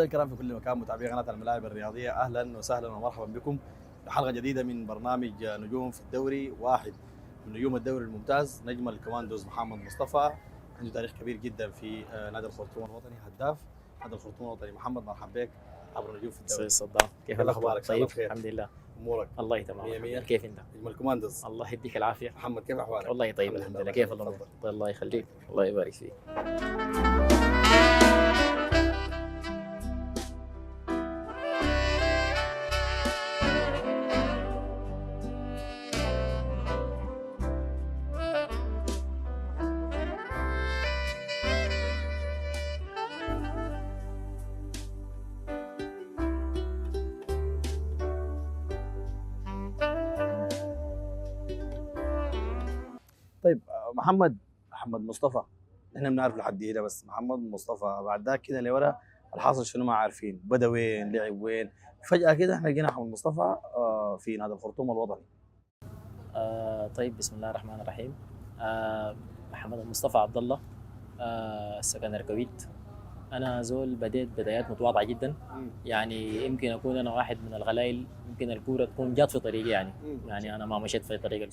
الكرام في كل مكان، متابعي قناة الملاعب الرياضية، أهلا وسهلا ومرحبا بكم في حلقة جديدة من برنامج نجوم في الدوري. واحد من نجوم الدوري الممتاز، نجم الكماندوز محمد مصطفى، عنده تاريخ كبير جدا في نادي الخرطوم الوطني، هداف نادي الخرطوم الوطني. محمد مرحبا بك عبر نجوم في الدوري. صدام، كيف اخبارك؟ طيب بخير الحمد لله. امورك الله تمام. مية مية. كيف انت؟ نجم الكماندوز الله يديك العافيه. محمد كيف احوالك؟ والله طيب الحمد لله. كيف الامور؟ طيب الله يخليك، الله يبارك فيك. طيب محمد مصطفى، احنا بنعرف لحد هنا بس. محمد مصطفى بعد ذاك كده لورا الحاصل شنو ما عارفين، بدا وين، لعب وين. فجأة كده احنا لقينا محمد مصطفى في نادي الخرطوم الوطني. طيب بسم الله الرحمن الرحيم. محمد مصطفى عبد الله، سكن الكويت. انا زول بديت بدايات متواضعه جدا، يعني يمكن اكون انا واحد من القلائل يمكن الكوره تكون جات في طريقي، يعني انا ما مشيت في طريق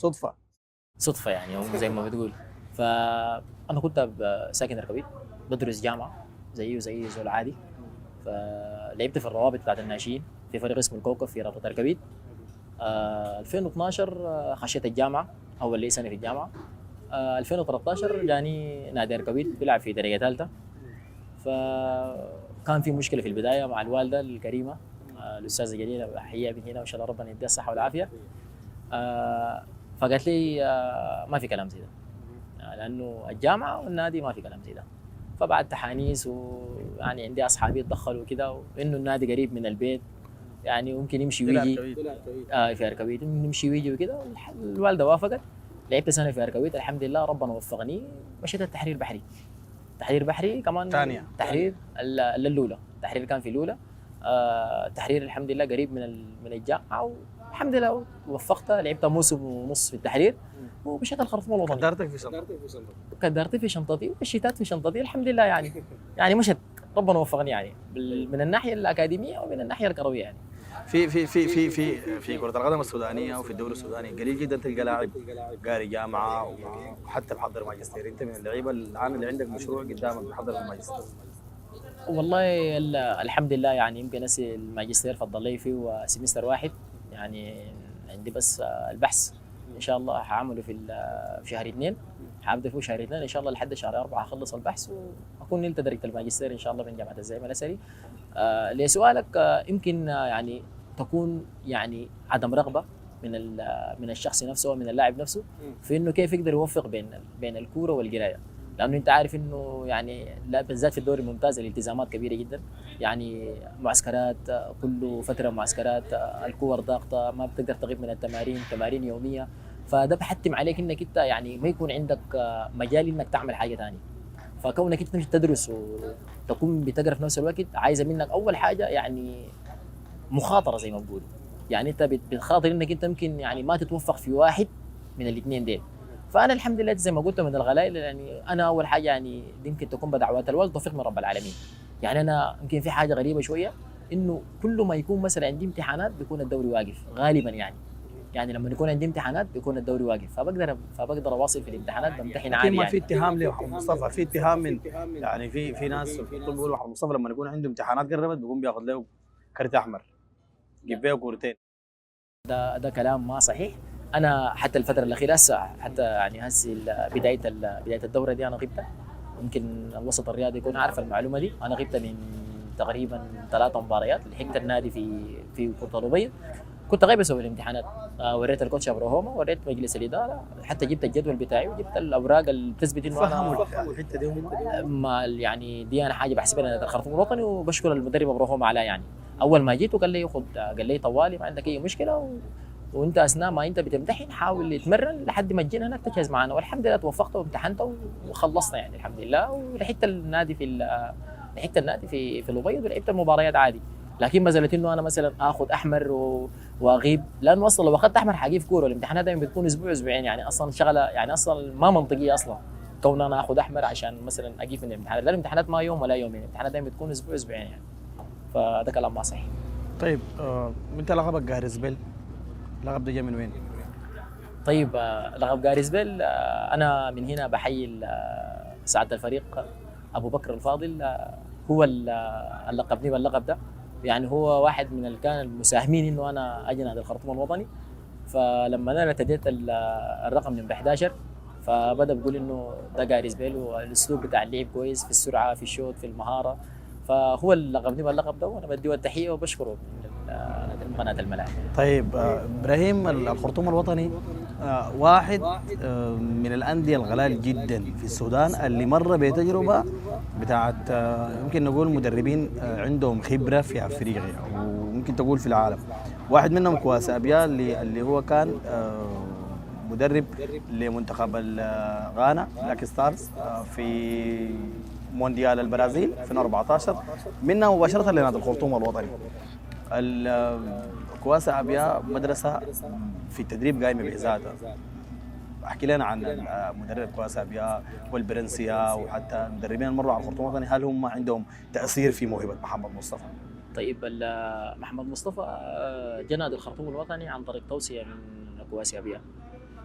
صدفه يعني، هم زي ما بتقول. فانا كنت ساكن الكويت، بدرس جامعه زي زول عادي. فلعبت في الروابط بتاعت الناشئين في فريق اسمه الكوكب في رابطه الكويت. 2012 خشيت الجامعه، اول لي سنه في الجامعه. 2013 جاني نادي الكويت بيلعب في درجه ثالثه. فكان في مشكله في البدايه مع الوالده الكريمه، الاستاذه جليله، بحييها من هنا وان شاء الله ربنا يديها الصحه والعافيه. فقالت لي ما في كلام زي ده، لانه الجامعه والنادي ما في كلام زي ده. فبعد تحانيس ويعني عندي اصحابي اتدخلوا كده، وانه النادي قريب من البيت، يعني ممكن يمشي ويجي. في اركويت نمشي ويجي وكده. الوالده وافقت. لعبت سنه في اركويت، الحمد لله ربنا وفقني. مشيت التحرير بحري. تحرير بحري كمان ثانيه تحرير الاولى. التحرير كان في الاولى. التحرير الحمد لله قريب من الجامعه، والحمد لله وفقت. لعبت موسم ونص في التحرير ومشيت الخرطوم الوطني. كدرت في شنطتي والشتات في شنطتي الحمد لله يعني مشت. ربنا وفقني يعني من الناحيه الاكاديميه ومن الناحيه الكرويه يعني. في كرة القدم السودانية وفي الدوري السوداني قليل جدا تلقى لاعب قاري جامعة وحتى بحضر ماجستير. انت من اللعيبة الان اللي عندك مشروع قدامك بحضر الماجستير. والله الحمد لله، يعني يمكن هسه الماجستير فضل لي فيه سمستر واحد، يعني عندي بس البحث ان شاء الله هعمله في شهر 2. حابدا فيه شهر 2 ان شاء الله لحد شهر 4 اخلص البحث واكون نلت درجة الماجستير ان شاء الله من جامعة الزعيم الأسري. لسؤالك، يمكن يعني تكون يعني عدم رغبة من الشخص نفسه ومن اللاعب نفسه في انه كيف يقدر يوفق بين الكورة والقراية، لانه انت عارف انه يعني بالذات في الدوري الممتاز الالتزامات كبيره جدا، يعني معسكرات كل فتره، معسكرات، الكور ضاغطه، ما بتقدر تغيب من التمارين، تمارين يوميه. فده بحتم عليك انك انت يعني ما يكون عندك مجال انك تعمل حاجه ثانيه. فكونك انت تمشي تدرس وتكون بتقرا في نفس الوقت، عايزه منك اول حاجه يعني مخاطره زي ما بقولوا. يعني انت بتخاطر انك انت ممكن يعني ما تتوفق في واحد من الاثنين ديل. فانا الحمد لله زي ما قلت من الغلائل، يعني انا اول حاجه يعني يمكن تكون بدعوات الوالد، توفيق من رب العالمين. يعني انا يمكن في حاجه غريبه شويه، انه كل ما يكون مثلا عندي امتحانات بيكون الدوري واقف غالبا، يعني لما يكون عندي امتحانات بيكون الدوري واقف، فبقدر اواصل في الامتحانات، بمتحن عادي. ما في اتهام لمحمد مصطفى، في اتهام من يعني في ناس بيقولوا محمد مصطفى لما يكون عنده امتحانات قربت بيقوم بياخذ له كرت احمر، جيب بيه كورتين. ده كلام ما صحيح. انا حتى الفتره الاخيره هسه، حتى يعني هسه بدايه الدوره دي انا غبت. يمكن الوسط الرياضي يكون عارف المعلومه دي. انا غبت من تقريبا 3 مباريات. لحقت النادي في كره الابيض، كنت غايب اسوي الامتحانات. وريت الكوتش ابراهوما، وريت مجلس الاداره، حتى جبت الجدول بتاعي وجبت الاوراق اللي بتثبت انه انا الحته دي ما يعني دي انا حاجه بحسبها انا الخرطوم الوطني، وبشكر المدرب ابراهوما عليها. يعني اول ما جيت وقال لي قال لي طوالي ما عندك اي مشكله، وانت اثناء ما انت بتمتحن حاول تتمرن لحد ما تجينا هناك تجهز معنا. والحمد لله توفقت وامتحنت وخلصنا يعني الحمد لله. ولحقت النادي في الابيض ولعبت المباريات عادي. لكن مساله انه انا مثلا اخذ احمر واغيب، لانه اصلا لو اخذت احمر حجيب كوره. الامتحانات دائما بتكون اسبوع اسبوعين، يعني اصلا شغله يعني اصلا ما منطقيه اصلا كون انا اخذ احمر عشان مثلا اجيب من الامتحانات. لا الامتحانات ما يوم ولا يومين، الامتحانات دائما بتكون اسبوع اسبوعين يعني. فده كلام ما صحيح. طيب انت لقبك جاريس بيل، اللقب ده جاي من وين؟ طيب لقب جاريس بيل، انا من هنا بحيي سعاده الفريق ابو بكر الفاضل، هو اللي لقبني باللقب ده. يعني هو واحد من اللي كان المساهمين انه انا اجي نادي الخرطوم الوطني. فلما انا ارتديت الرقم من 11 فبدا بيقول انه ده جاريس بيل، والاسلوب بتاع اللعب كويس في السرعه في الشوط في المهاره. فهو اللي لقبني باللقب ده، وانا بديه التحيه وبشكره من قناه الملاعب. طيب ابراهيم، الخرطوم الوطني واحد من الانديه الغلال جدا في السودان اللي مر بتجربه بتاعت يمكن نقول مدربين عندهم خبره في افريقيا وممكن تقول في العالم. واحد منهم كواس ابيا اللي هو كان مدرب لمنتخب غانا بلاك ستارز في مونديال البرازيل 2014، منها مباشره لنادي الخرطوم الوطني. كواسا ابيا مدرسه في التدريب قايمه بذاتها. احكي لنا عن مدرب كواسا ابيا والبرنسيا وحتى المدربين اللي مروا على الخرطوم الوطني، هل هم عندهم تاثير في موهبه محمد مصطفى؟ طيب محمد مصطفى جا نادي الخرطوم الوطني عن طريق توصيه من كواسا ابيا.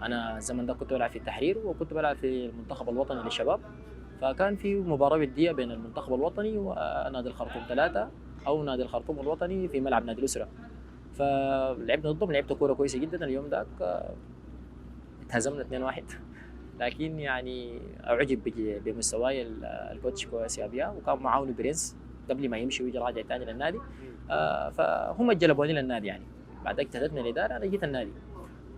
انا الزمن ده كنت بلعب في التحرير وكنت بلعب في المنتخب الوطني للشباب، فكان في مباراه وديه بين المنتخب الوطني ونادي الخرطوم 3 او نادي الخرطوم الوطني في ملعب نادي الاسره. فلعبنا ضدهم، لعبت كوره كويسه جدا اليوم ذاك، اتهزمنا 2-1. لكن يعني اعجب بمستواي الكوتش كواسي ابيا، وكان معاونه برنس قبل ما يمشي ويجي راجع ثاني للنادي. فهم جلبوني للنادي يعني. بعد اجتهدتنا الاداره، انا جيت النادي.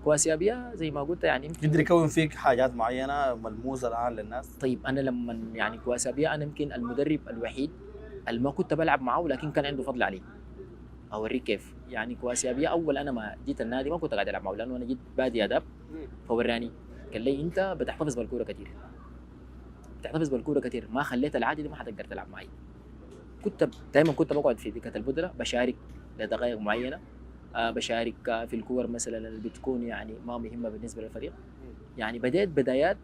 كواسي ابيا زي ما قلت يعني قدر يكون فيك حاجات معينه ملموسه الان للناس. طيب انا لما يعني كواسي ابيا انا يمكن المدرب الوحيد اللي ما كنت بلعب معه لكن كان عنده فضل علي. اوريك كيف يعني. كواسي ابيا اول انا ما جيت النادي ما كنت قاعد العب معه، لانه انا جيت بادي اداب. فوراني قال لي انت بتحتفظ بالكوره كثير، بتحتفظ بالكوره كثير، ما خليت العاده دي ما حتقدر تلعب معي. دائما كنت بقعد في دكه البدله بشارك لدقائق معينه، بشارك في الكور مثلا اللي بتكون يعني ما مهمه بالنسبه للفريق. يعني بديت بدايات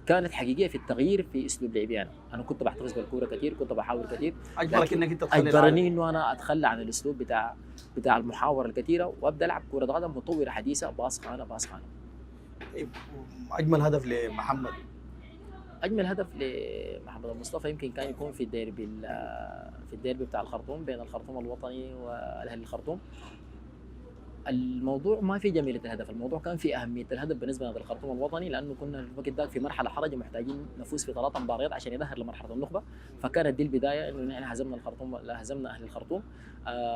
كانت حقيقيه في التغيير في اسلوب لعبي. انا كنت بحتفظ بالكوره كثير، كنت بحاول كثير. اجبرك انك انت تخلي اجبرني انه انا اتخلى عن الاسلوب بتاع المحاوره الكثيره وابدا العب كره قدم مطوره حديثه، باص خانه. اجمل هدف لمحمد؟ اجمل هدف لمحمد المصطفى يمكن كان يكون في الديربي بتاع الخرطوم بين الخرطوم الوطني والاهلي الخرطوم. الموضوع ما في جميله الهدف، الموضوع كان في اهميه الهدف بالنسبه لنادي الخرطوم الوطني، لانه كنا الوقت ذاك في مرحله حرجه محتاجين نفوز في 3 مباريات عشان يظهر لمرحله النخبه. فكانت دي البدايه انه نحن هزمنا الخرطوم، هزمنا اهلي الخرطوم.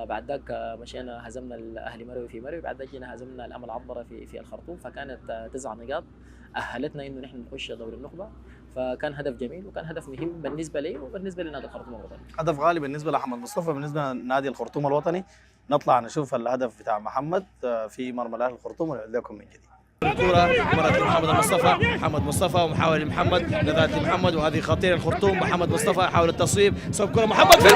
بعد ذاك مشينا هزمنا الاهلي مروي في مروي، بعد ذاك جينا هزمنا الامل عبره في الخرطوم. فكانت 9 نقاط اهلتنا انه نحن نخش دوري النخبه. فكان هدف جميل وكان هدف مهم بالنسبه لي وبالنسبه لنادي الخرطوم الوطني. هدف غالي بالنسبه لاحمد مصطفى. بالنسبه لنادي الخرطوم الوطني نطلع نشوف الهدف بتاع محمد في مرمى الاهلي الخرطوم ونعود لكم من جديد. الكرة مرت لمحمد المصطفى، محمد مصطفى ومحاول محمد نذات لمحمد، وهذه خطيرة الخرطوم. محمد مصطفى يحاول التصويب، صوب كرة محمد في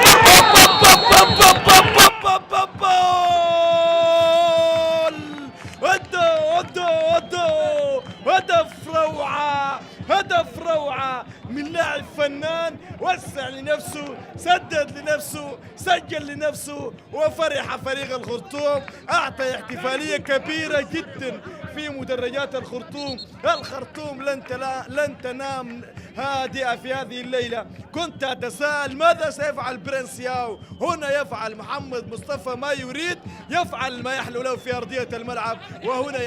هدف روعة، هدف روعة من لاعب فنان، وسع لنفسه، سدد لنفسه، سجل لنفسه، وفرح فريق الخرطوم. أعطى احتفالية كبيرة جدا في مدرجات الخرطوم. الخرطوم لن تنام هادئة في هذه الليلة. كنت أتساءل ماذا سيفعل برنسياو؟ هنا يفعل محمد مصطفى ما يريد، يفعل ما يحلو له في أرضية الملعب، وهنا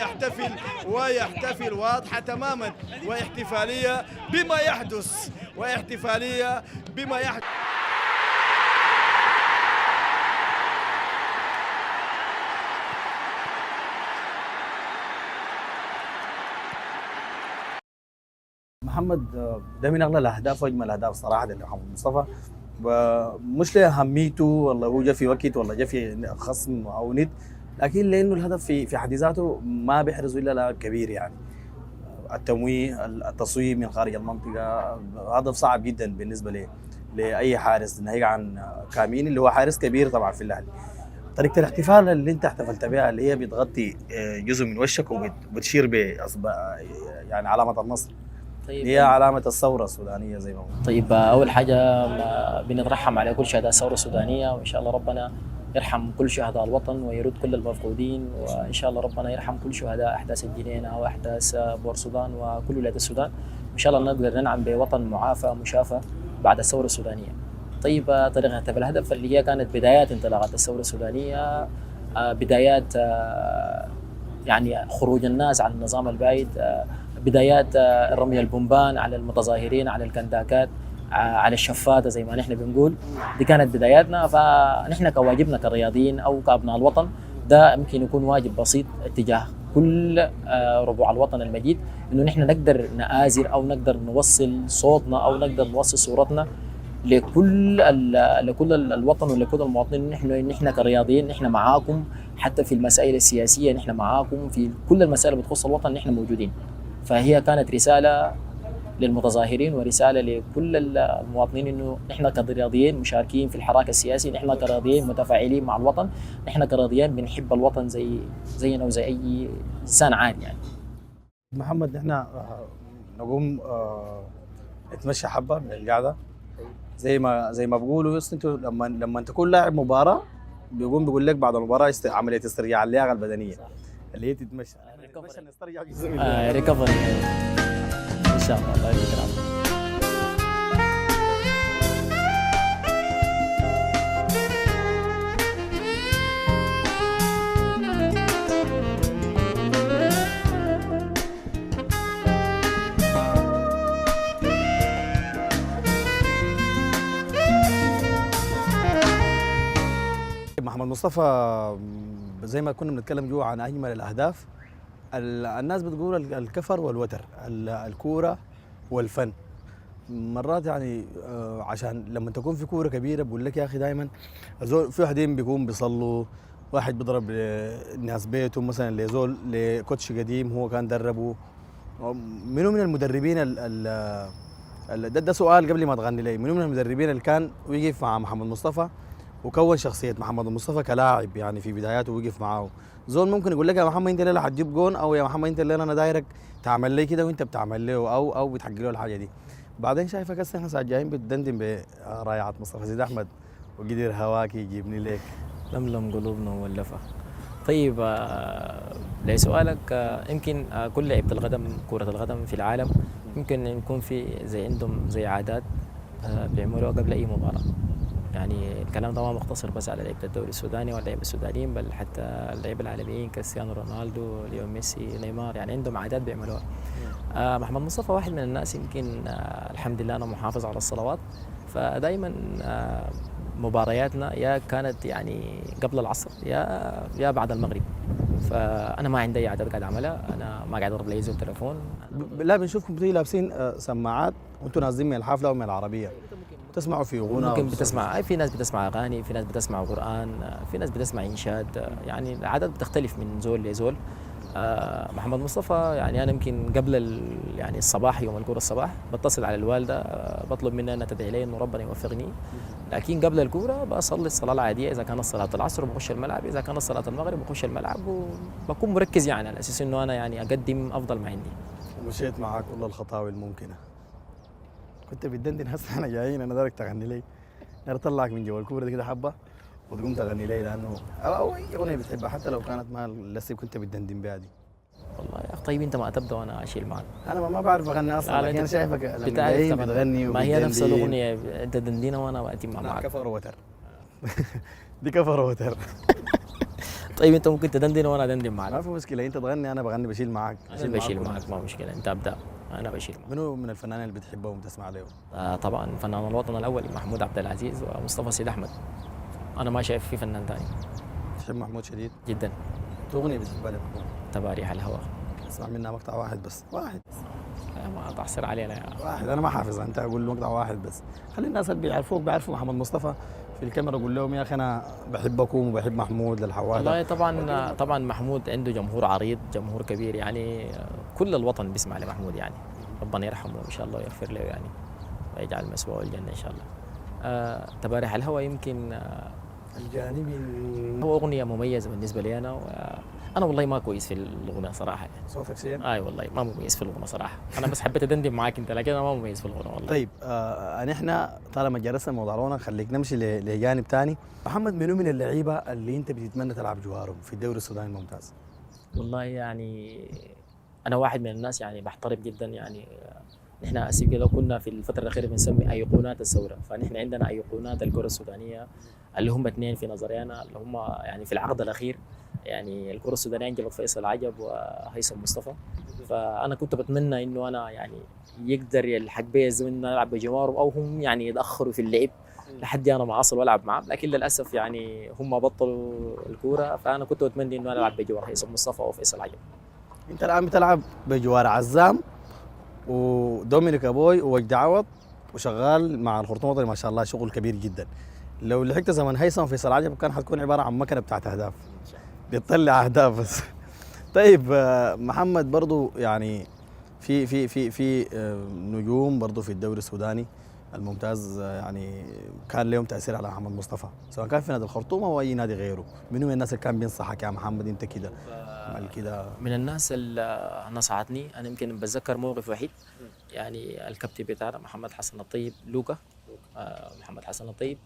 يحتفل واضحة تماما، واحتفالية بما يحدث، واحتفالية بما يحدث. محمد ده من اغلى الاهداف واجمل الاهداف صراحه لمحمد مصطفى، مش لاهميته والله هو جا في وقت والله جا في خصم او ند، لكن لانه الهدف في حد ذاته ما بيحرز الا لاعب كبير. يعني التمويه، التصويب من خارج المنطقه، هدف صعب جدا بالنسبه لاي حارس، ناهيك عن كامين اللي هو حارس كبير طبعا في الاهلي. طريقه الاحتفال اللي انت احتفلت بها اللي هي بتغطي جزء من وشك وبتشير يعني علامه النصر، طيب هي علامة الثورة السودانية زي ما هو. طيب اول حاجه بنترحم على كل شهداء الثوره السودانيه، وان شاء الله ربنا يرحم كل شهداء الوطن ويرد كل المفقودين، وان شاء الله ربنا يرحم كل شهداء احداث الجنينه واحداث بور السودان وكل ولايات السودان. ان شاء الله نقدر ننعم بوطن معافى مشافى بعد الثوره السودانيه. طيب طريقه هدف الهدف اللي هي كانت بدايات انطلاقه الثوره السودانيه، بدايات يعني خروج الناس عن النظام البائد، بدايات رمي البومبان على المتظاهرين، على الكنداكات، على الشفاته زي ما نحن بنقول. دي كانت بداياتنا. فنحن كواجبنا كرياضيين او كابناء الوطن، ده يمكن يكون واجب بسيط اتجاه كل ربوع الوطن المجيد، انه نحن نقدر نآزر او نقدر نوصل صوتنا او نقدر نوصل صورتنا لكل الوطن ولكل المواطنين. نحن كرياضيين نحن معاكم، حتى في المسائل السياسيه نحن معاكم، في كل المسائل اللي بتخص الوطن نحن موجودين. فهي كانت رساله للمتظاهرين ورساله لكل المواطنين انه نحن كرياضيين مشاركين في الحراك السياسي، نحن كرياضيين متفاعلين مع الوطن، نحن كرياضيين بنحب الوطن زينا وزي اي انسان عادي يعني. محمد نحن نقوم نتمشى حبة من القعدة زي ما بيقولوا. انتوا لما تكون لاعب مباراة بيقول لك بعد المباراة عملية استرجاع اللياقة البدنية اللي هي تتمشى. نتمشى نسترجع جزء من ريكفري ان شاء الله. الله يديك العافية. محمد مصطفى زي ما كنا بنتكلم جوا عن اجمل الاهداف. الناس بتقول الكفر والوتر، الكوره والفن. مرات يعني عشان لما تكون في كوره كبيره بقول لك يا اخي دائما في واحدين بيكون بيصلوا، واحد بيضرب الناس بيته مثلا لزول لكوتش قديم هو كان دربه. منو من المدربين ده سؤال قبل ما تغني لي، منو من المدربين اللي كان وقف مع محمد مصطفى وكون شخصيه محمد مصطفى كلاعب يعني في بداياته وقف معاه؟ زول ممكن يقول لك يا محمد انت الليله حتجيب جون، او يا محمد انت الليله انا دايرك تعمل لي كده وانت بتعمل له او بتحقق له الحاجه دي. بعدين شايفك هسه احنا ساعات جايين بتدندن برايعه مصطفى سيد احمد وقدر هواك يجيبني ليك. لملم قلوبنا مولفه. طيب لسؤالك، يمكن كل لعيبه القدم، كره القدم في العالم يمكن يكون في زي عندهم زي عادات بيعملوها قبل اي مباراه. يعني الكلام ده ما مقتصر بس على لعيبه الدوري السوداني واللعيبه السودانيين، بل حتى اللعيبه العالميين كريستيانو رونالدو، ليو ميسي، نيمار، يعني عندهم عادات بيعملوها. محمد مصطفى واحد من الناس يمكن الحمد لله انا محافظ على الصلوات، فدائما مبارياتنا يا كانت يعني قبل العصر يا بعد المغرب. فانا ما عندي عادات قاعد اعملها، انا ما قاعد اضرب لي زول تليفون. لا بنشوفكم بتيجي لابسين سماعات وانتم نازلين من الحافله او من العربيه تسمعوا في غنى. ممكن بتسمع، في ناس بتسمع اغاني، في ناس بتسمع قران، في ناس بتسمع انشاد، يعني العادات بتختلف من زول لزول. محمد مصطفى يعني انا يمكن قبل يعني الصباح يوم الكوره الصباح بتصل على الوالده بطلب منها انها تدعي لي انه ربنا يوفقني. لكن قبل الكوره بصلي الصلاه العاديه، اذا كانت صلاه العصر بخش الملعب، اذا كانت صلاه المغرب بخش الملعب، وبكون مركز يعني على اساس انه انا يعني اقدم افضل ما عندي. ومشيت معاك كل الخطاوي الممكنه. كنت بتدندن هسه احنا جايين انا دارك تغني لي، انا اطلعك من جوا الكوره دي كده حبه وتقوم تغني لي، لانه او اي اغنيه بتحبها حتى لو كانت ما لسه كنت بتدندن بها دي. والله يا اخي طيب انت ما تبدا وانا اشيل معك. انا ما بعرف اغني اصلا، لكن انا شايفك لما جايين بتغني ما هي نفس الاغنيه، انت دندينا وانا باتم معك. كفر وتر دي كفر وتر. طيب انت ممكن تدندن وانا ادندن معك، ما في مشكله، انت تغني انا بغني بشيل معك. انا بشيل معك ما مشكله، انت ابدا انا بشيل معك. منو من الفنانين اللي بتحبهم وتسمع له؟ طبعا فنان الوطن الاول محمود عبد العزيز ومصطفى سيد احمد. انا ما شايف في فنان ثاني. تحب محمود شديد؟ جدا. اغنيه بتحبها لمحمود؟ تباريح الهوى. اسمع منها مقطع واحد بس، واحد. ما تحصر علينا يا واحد، انا ما حافظ، انت اقول مقطع واحد بس. خلي الناس اللي بيعرفوك بيعرفوا محمد مصطفى في الكاميرا، قول لهم يا اخي انا بحبكم وبحب محمود للحواله. والله طبعا محمود عنده جمهور عريض، جمهور كبير، يعني كل الوطن بيسمع لمحمود، يعني ربنا يرحمه ان شاء الله ويغفر له يعني ويجعل مسواه الجنه ان شاء الله. تباريح الهوى يمكن الجانبي هو اغنيه مميزه بالنسبه لي انا، انا والله ما كويس في الغنى صراحه يعني. صوتك سيء؟ اي والله ما مميز في الغنى صراحه، انا بس حبيت ادندن معاك انت، لكن انا ما مميز في الغنى والله. طيب نحن طالما جلسنا موضوع رونا خليك نمشي لجانب ثاني. محمد، منو من اللعيبه اللي انت بتتمنى تلعب جوارهم في الدوري السوداني الممتاز؟ والله يعني انا واحد من الناس يعني بحترم جدا يعني، نحن اسف كده كنا في الفتره الاخيره بنسمي ايقونات الثوره، فنحن عندنا ايقونات الكره السودانيه اللي هم اثنين في نظرينا، اللي هم يعني في العقد الاخير يعني الكره السودانيه انجبت فيصل عجب وهيثم مصطفى. فانا كنت بتمنى انه انا يعني يقدر يلحق بي الزمن ان أنا العب بجوارهم، او هم يعني يتاخروا في اللعب لحد انا ما اصل والعب معهم، لكن للاسف يعني هم بطلوا الكوره، فانا كنت اتمنى انه انا العب بجوار هيثم مصطفى او فيصل عجب. انت الان بتلعب بجوار عزام ودومينيك ابوي ووجد عوض، وشغال مع الخرطوم الوطني ما شاء الله شغل كبير جدا. لو لحقت زمن هيثم وفيصل عجب كان حتكون عباره عن مكنه بتاعت اهداف بتطلع اهداف بس. طيب محمد، برضو يعني في نجوم برضو في الدوري السوداني الممتاز يعني كان لهم تاثير على محمد مصطفى، سواء كان في نادي الخرطوم او اي نادي غيره. منو من الناس اللي كان بينصحك يا محمد انت كده عمل كده؟ من الناس اللي نصحتني انا يمكن بتذكر موقف وحيد، يعني الكابتن بتاعنا محمد حسن الطيب لوكا، محمد حسن الطيب.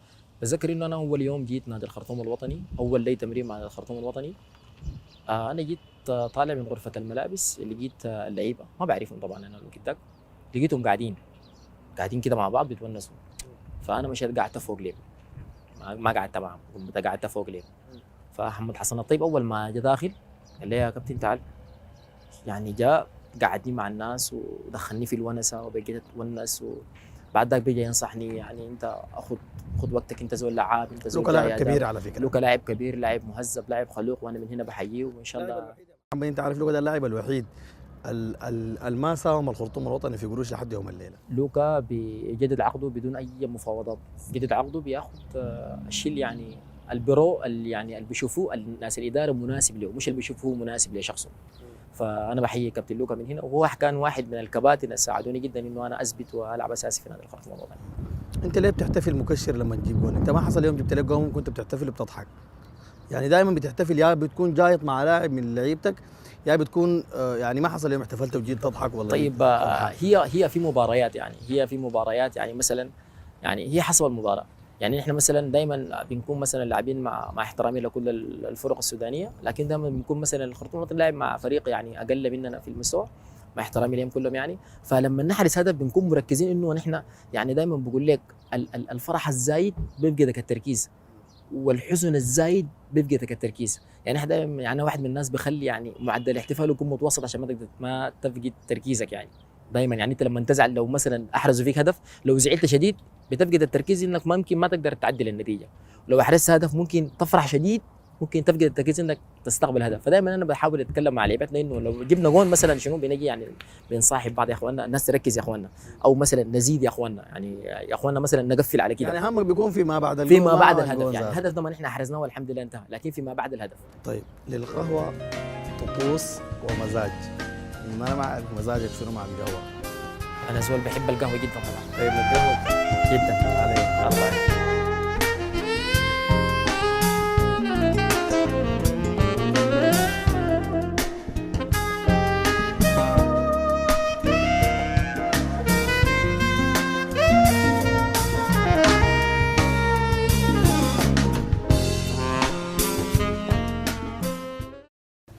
بتذكر انه انا اول يوم جيت نادي الخرطوم الوطني، اول لي تمرين مع نادي الخرطوم الوطني، انا جيت طالع من غرفه الملابس، لقيت اللعيبه ما بعرفهم طبعا انا الوقت داك، لقيتهم قاعدين كده مع بعض بيتونسوا، فانا مشيت قعدت فوق ليهم، ما قعدت معهم، قعدت فوق ليهم. فمحمد حسن الطيب اول ما جاء داخل قال لي يا كابتن تعال، يعني جاء قعدني مع الناس ودخلني في الونسه وبقيت اتونس، وبعد ذاك بيجي ينصحني يعني انت خذ وقتك، انت زول لعاب، انت زول لوكا لاعب كبير على فكره. لوكا لاعب كبير، لاعب مهذب، لاعب خلوق، وانا من هنا بحييه وان شاء الله. محمد، انت عارف لوكا ده اللاعب الوحيد ما ساهم الخرطوم الوطني في قروش لحد يوم الليله. لوكا بيجدد عقده بدون اي مفاوضات، جدد عقده بياخذ الشيء يعني البرو يعني اللي بيشوفوه الناس الاداره مناسب له، مش اللي بيشوفوه مناسب لشخصه. فانا بحيي كابتن لوكا من هنا، وهو كان واحد من الكباتن اللي ساعدوني جدا انه انا اثبت والعب اساسي في نادي الخرطوم الوطني. انت ليه بتحتفل مكشر لما تجيب جون؟ انت ما حصل يوم جبت لك جون كنت بتحتفل وبتضحك؟ يعني دائما بتحتفل يا بتكون جايط مع لاعب من لعيبتك، يا بتكون يعني ما حصل يوم احتفلت وجيت تضحك والله. طيب هي في مباريات، يعني هي في مباريات يعني مثلا، يعني هي حسب المباراه، يعني احنا مثلا دائما بنكون مثلا لاعبين مع احترامي لكل الفرق السودانيه، لكن دائما بنكون مثلا الخرطوم الوطني لاعب مع فريق يعني اقل مننا في المستوى مع احترامي لهم كلهم يعني، فلما نحرز هدف بنكون مركزين انه نحن يعني دائما بقول لك الفرح الزايد بيبقى ذاك التركيز، والحزن الزايد بيبقى ذاك التركيز، يعني احنا دائما يعني واحد من الناس بخلي يعني معدل احتفاله يكون متوسط عشان ما تفقد تركيزك يعني دائما، يعني انت لما تزعل لو مثلا احرزوا فيك هدف، لو زعلت شديد بتفقد التركيز انك ممكن ما تقدر تعدل النتيجه، ولو احرزت هدف ممكن تفرح شديد، ممكن تفقد التركيز انك تستقبل هدف. فدائما انا بحاول اتكلم مع لعيبتنا انه لو جبنا جون مثلا شنو بنجي يعني بنصاحب بعض يا اخواننا، الناس تركز يا اخواننا، او مثلا نزيد يا اخواننا، يعني يا اخواننا مثلا نقفل على كده، يعني همك بيكون فيما بعد فيما بعد الهدف، يعني الهدف ده ما نحن حرزناه والحمد لله انتهى، لكن فيما بعد الهدف. طيب للقهوه طقوس ومزاج، انا ما اعرف مزاجك شنو مع القهوه؟ انا زول بحب القهوه جدا طبعا. طيب القهوه جدا عليك الله.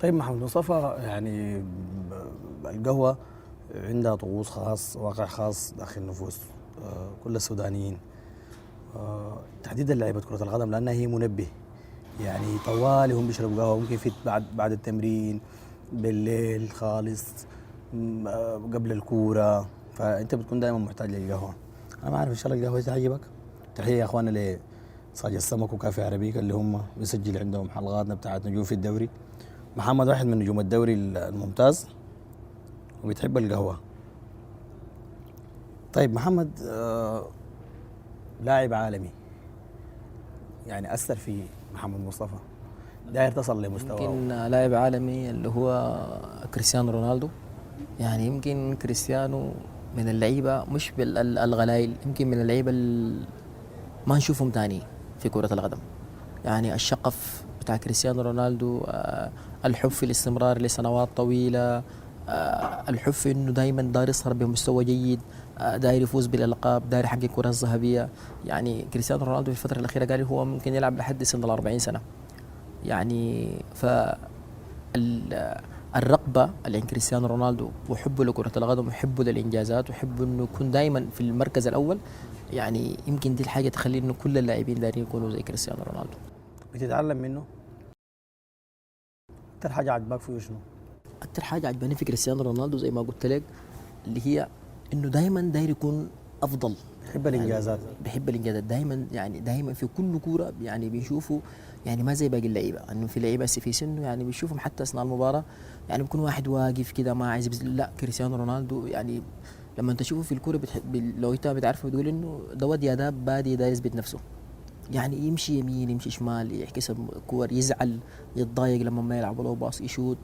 طيب محمد مصطفى، يعني القهوة عندها طقوس خاص، واقع خاص داخل نفوس كل السودانيين، تحديدا لعيبة كرة القدم، لأنها هي منبه، يعني طوالي هم بيشربوا قهوة، ممكن في بعد التمرين، بالليل خالص، قبل الكورة، فأنت بتكون دائما محتاج للقهوة. أنا ما أعرف إن شاء الله القهوة تعجبك. تحية يا إخواننا لصاج السمك وكافي عربيكا اللي هم بيسجل عندهم حلقاتنا بتاعت نجوم في الدوري. محمد واحد من نجوم الدوري الممتاز وبيتحب القهوة. طيب محمد، لاعب عالمي يعني أثر في محمد مصطفى، داير تصل لمستوى. يمكن لاعب عالمي اللي هو كريستيانو رونالدو، يعني يمكن كريستيانو من اللعيبة مش بالغلايل، يمكن من اللعيبة ما نشوفهم تاني في كرة القدم، يعني الشغف بتاع كريستيانو رونالدو، الحب في الاستمرار لسنوات طويلة، الحب في انه دائما داير يظهر بمستوى جيد، داير يفوز بالالقاب، داير يحقق كرة الذهبية. يعني كريستيانو رونالدو في الفترة الأخيرة قال هو ممكن يلعب لحد سن 40 سنة. يعني الرغبة اللي عند كريستيانو رونالدو وحبه لكرة القدم وحبه للإنجازات وحبه إنه يكون دائما في المركز الأول، يعني يمكن دي الحاجة تخلي إنه كل اللاعبين دايرين يكونوا زي كريستيانو رونالدو. بتتعلم منه؟ أكتر حاجة عجبك فيه شنو؟ أكتر حاجة عجباني في كريستيانو رونالدو زي ما قلت لك اللي هي إنه دائما داير يكون أفضل. بحب الإنجازات. بحب الانجازات دائما، يعني دائما في كل كوره يعني بيشوفوا يعني ما زي باقي اللعيبه، انه في لعيبه في سنه يعني بيشوفهم حتى اثناء المباراه يعني بيكون واحد واقف كده ما عايز لا كريستيانو رونالدو يعني لما انت تشوفه في الكوره لو انت بتعرفه بتقول انه ده ود يا داب بادي داير يثبت نفسه. يعني يمشي يمين يمشي شمال يحكسب كور، يزعل يتضايق لما ما يلعب له باص يشوت.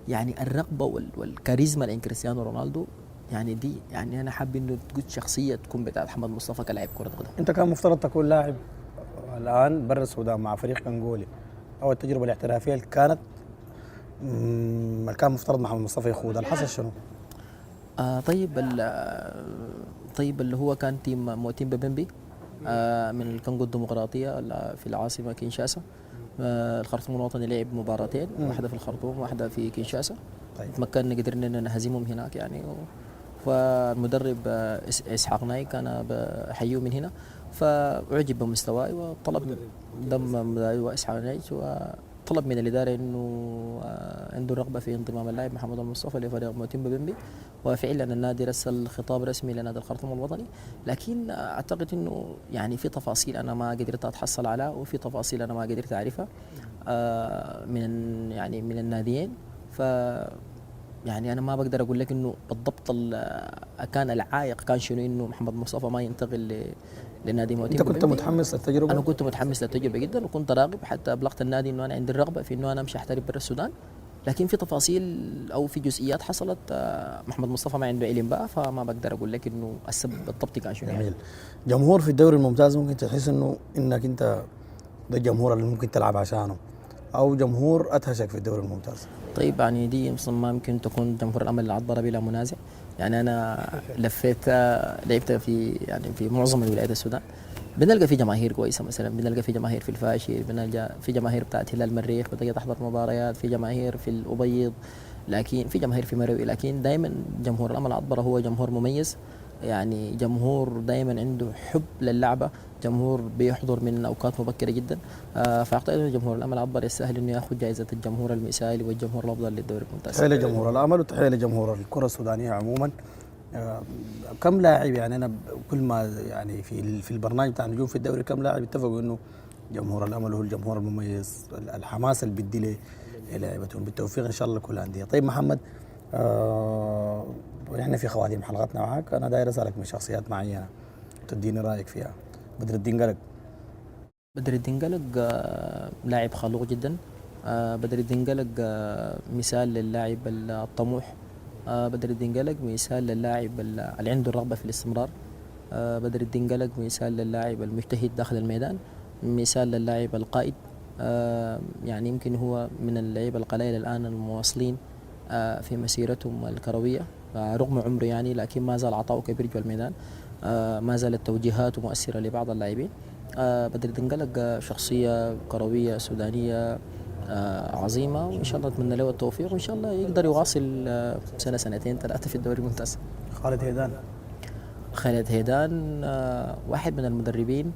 يعني الرغبه والكاريزما لين كريستيانو رونالدو يعني دي يعني انا حابب انه تكون شخصيه تكون بتاعت محمد مصطفى كلاعب كره قدم. أنت كان مفترض تكون لاعب الآن برا السودان مع فريق كنغولي، أو التجربة الاحترافية اللي كانت اللي كان مفترض محمد مصطفى يخوضها، الحصل شنو؟ طيب اللي هو كان تيم موتيمبا بيمبي من الكونغو الديمقراطية في العاصمة كينشاسا. الخرطوم الوطني لعب مباراتين، واحدة في الخرطوم واحدة في كينشاسا. طيب. تمكنا قدرنا ان نهزمهم هناك يعني فالمدرب اسحاق نايك انا بحييه من هنا، فاعجب بمستواي وطلب ضم اسحاق نايك وطلب من الاداره انه عنده رغبه في انضمام اللاعب محمد المصطفى لفريق موتيمبا بيمبي. وفعلا النادي رسل خطاب رسمي لنادي الخرطوم الوطني، لكن اعتقد انه يعني في تفاصيل انا ما قدرت اتحصل عليها وفي تفاصيل انا ما قدرت اعرفها من الناديين. ف يعني انا ما بقدر اقول لك انه بالضبط كان العائق كان شنو انه محمد مصطفى ما ينتقل لنادي موتيمبا. انت كنت متحمس للتجربه؟ انا كنت متحمس للتجربه جدا وكنت راغب، حتى ابلغت النادي انه انا عندي الرغبه في انه انا امشي احترف برا السودان، لكن في تفاصيل او في جزئيات حصلت محمد مصطفى ما عنده علم بها، فما بقدر اقول لك انه السبب بالضبط كان شنو. جميل. جمهور في الدوري الممتاز ممكن تحس انك انت ده الجمهور اللي ممكن تلعب عشانه، او جمهور ادهشك في الدوري الممتاز؟ طيب يعني دي ما يمكن تكون جمهور الامل العضبره بلا منازع. يعني انا لفيت لعبت في معظم الولايات السودان، بنلقى في جماهير كويسه، مثلا بنلقى في جماهير في الفاشي، بنلقى في جماهير بتاعت هلال المريخ بتجي تحضر مباريات، في جماهير في الابيض، لكن في جماهير في مروي، لكن دائما جمهور الامل العضبره هو جمهور مميز، يعني جمهور دائما عنده حب للعبه، جمهور بيحضر من اوقات مبكره جدا. فاعتقد ان جمهور الامل العضبره يستاهل انه ياخذ جائزه الجمهور المثالي والجمهور الافضل للدوري الممتاز. تحيه لجمهور الامل وتحيه لجمهور الكره السودانيه عموما. كم لاعب يعني انا كل ما يعني في البرنامج بتاع نجوم في الدوري كم لاعب اتفقوا انه جمهور الامل هو الجمهور المميز، الحماس اللي بيدي للاعبتهم. بالتوفيق ان شاء الله لكل الانديه. طيب محمد، ونحن في خواتيم حلقتنا معك انا داير اسالك من شخصيات معينه تديني رايك فيها. بدر الدين قلق. بدر الدين قلق لاعب خلوق جدا. بدر الدين قلق مثال للاعب الطموح. بدر الدين قلق مثال للاعب اللي عنده الرغبة في الاستمرار. بدر الدين قلق مثال للاعب المجتهد داخل الميدان، مثال للاعب القائد. يعني يمكن هو من اللعيبة القلائل الآن المواصلين في مسيرتهم الكروية رغم عمره يعني، لكن ما زال عطاؤه كبير جوا الميدان، ما زالت توجيهاته مؤثرة لبعض اللاعبين. بدر الدين قلق شخصية كروية سودانية عظيمة، وإن شاء الله نتمنى له التوفيق، وإن شاء الله يقدر يواصل سنة سنتين ثلاثة في الدوري الممتاز. خالد هيدان واحد من المدربين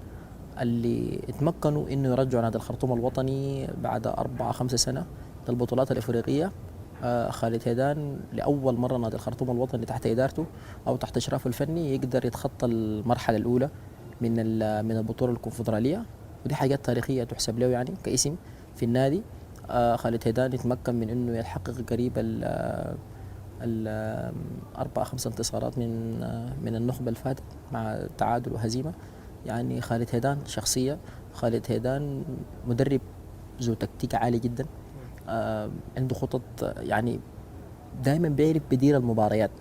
اللي اتمكنوا انه يرجعوا نادي الخرطوم الوطني بعد 4-5 سنة للبطولات الافريقية. خالد هيدان لأول مرة نادي الخرطوم الوطني تحت إدارته أو تحت إشرافه الفني يقدر يتخطى المرحلة الأولى من البطولة الكونفدرالية، ودي حاجات تاريخية تحسب له يعني كاسم في النادي. خالد هيدان يتمكن من انه يحقق قريب ال 4-5 انتصارات من النخبة الفاتت مع تعادل وهزيمة. يعني خالد هيدان شخصية، خالد هيدان مدرب ذو تكتيك عالي جدا، عنده خطط، يعني دائما بيعرف بدير المباريات.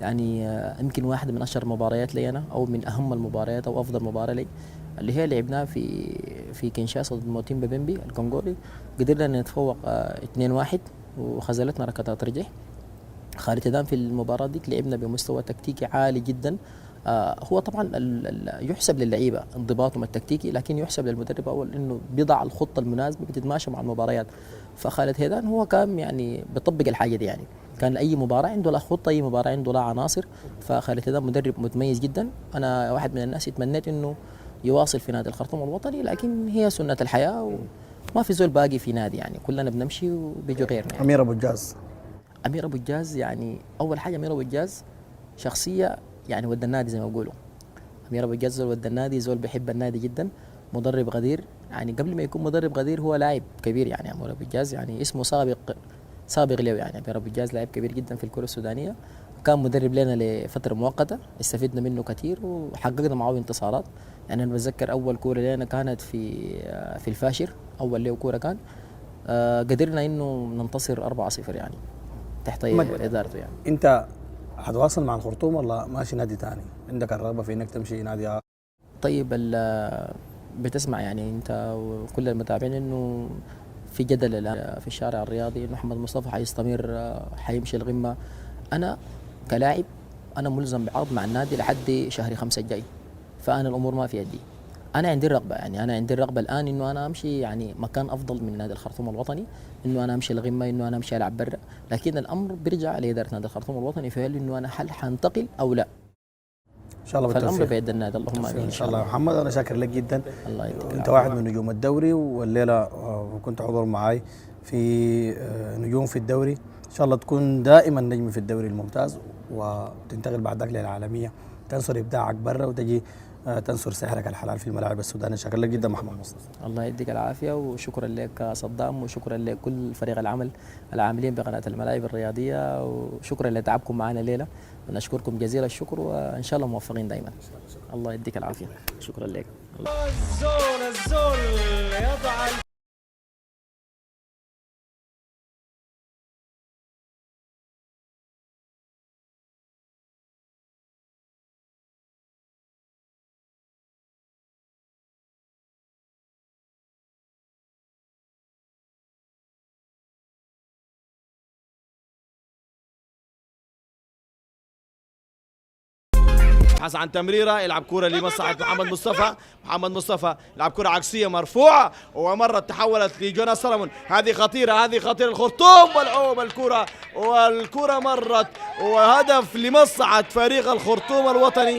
يعني يمكن واحدة من أشهر المباريات لي أنا أو من أهم المباريات أو أفضل مباراة لي اللي هي لعبناها في كينشاسا ضد موتيمبا بيمبي الكونغولي، قدرنا نتفوق 2-1 وخذلتنا ركلات ترجيح. خالد تدام في المباراة ديك لعبنا بمستوى تكتيكي عالي جدا. هو طبعا يحسب للعيبة انضباطهم التكتيكي، لكن يحسب للمدرب أول إنه بيضع الخطة المناسبة بتتماشى مع المباريات. فخالد هيدان هو كان يعني بيطبق الحاجة دي، يعني كان أي مباراة عنده له خطة، أي مباراة عنده له عناصر. فخالد هيدان مدرب متميز جدا. أنا واحد من الناس تمنيت إنه يواصل في نادي الخرطوم الوطني، لكن هي سنة الحياة وما في زول باقي في نادي، يعني كلنا بنمشي وبيجوا غيرنا. يعني أمير أبو الجاز. أمير أبو الجاز يعني أول حاجة أمير أبو الجاز شخصية يعني ود النادي زي ما بيقولوا. أمير أبو الجاز زول ود النادي، زول بيحب النادي جدا، مدرب غدير. يعني قبل ما يكون مدرب غدير هو لاعب كبير. يعني أمير أبو الجاز يعني اسمه سابق له. يعني أمير أبو الجاز لاعب كبير جدا في الكرة السودانية، كان مدرب لنا لفترة مؤقتة، استفدنا منه كثير وحققنا معه انتصارات. يعني أنا بتذكر أول كورة لنا كانت في الفاشر، أول له كورة كان قدرنا إنه ننتصر 4-0 يعني تحت إدارته. يعني أنت هتواصل مع الخرطوم ولا ماشي نادي تاني؟ عندك الرغبة في إنك تمشي نادي آخر؟ طيب بتسمع يعني أنت وكل المتابعين إنه في جدل الآن في الشارع الرياضي إنه محمد مصطفى حيستمر، حيمشي القمة. أنا كلاعب أنا ملزم بعقد مع النادي لحد شهر 5 الجاي، فأنا الأمور ما في يدي. أنا عندي الرغبة، يعني أنا عندي الرغبة الآن إنه أنا أمشي يعني مكان أفضل من نادي الخرطوم الوطني، إنه أنا أمشي القمة، إنه أنا أمشي ألعب برا. لكن الأمر بيرجع لإدارة نادي الخرطوم الوطني في إنه أنا هل حنتقل أو لا. إن شاء الله بالتوفيق. فالأمر بيد النادي، اللهم آمين. إن شاء الله. محمد أنا شاكر لك جدا. الله يديك. أنت واحد من نجوم الدوري، والليلة كنت حضور معي في نجوم في الدوري. إن شاء الله تكون دائما نجم في الدوري الممتاز، وتنتقل بعد ذلك للعالمية، تنشر إبداعك برا وتجي تنشر سحرك الحلال في الملاعب السودانية. شكرا لك جدا محمد مصطفى. الله يديك العافية، وشكرا لك صدام، وشكرا لكل فريق العمل العاملين بقناة الملاعب الرياضية، وشكرا لتعبكم معنا الليلة. ونشكركم جزيل الشكر، وإن شاء الله موفقين دائما. الله يديك العافية. شكرا لك. الزول يضع يبحث عن تمريره، يلعب كوره لمصلحه محمد مصطفى. محمد مصطفى يلعب كوره عكسيه مرفوعه ومرت تحولت لجوناس سلمون. هذه خطيره، هذه خطيره. الخرطوم ملعوب الكوره، والكوره مرت، وهدف لمصلحه فريق الخرطوم الوطني.